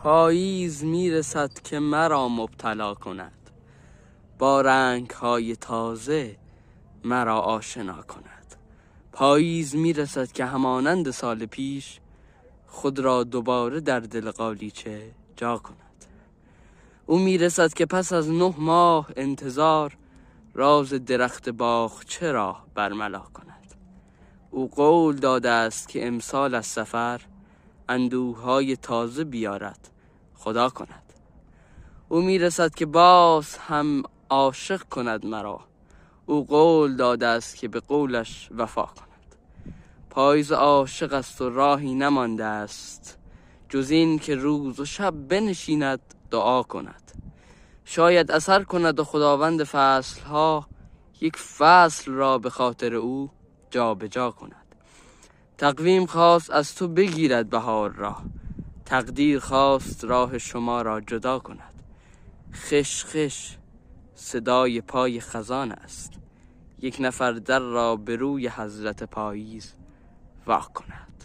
پاییز میرسد که مرا مبتلا کند، با رنگ‌های تازه مرا آشنا کند. پاییز میرسد که همانند سال پیش خود را دوباره در دل قالیچه جا کند. او میرسد که پس از 9 ماه انتظار راز درخت باغچه را برملا کند. او قول داده است که امسال از سفر اندوه‌های تازه بیارد خدا کند. او میرسد که باز هم عاشق کند مرا. او قول داده است که به قولش وفا کند. پاییز عاشق است و راهی نمانده است جز این که روز و شب بنشیند دعا کند. شاید اثر کند و خداوند فصلها یک فصل را به خاطر او جا به جا کند. تقویم خواست از تو بگیرد بهار را، تقدیر خواست راه شما را جدا کند. خش خش صدای پای خزان است، یک نفر در را به روی حضرت پاییز وا کند.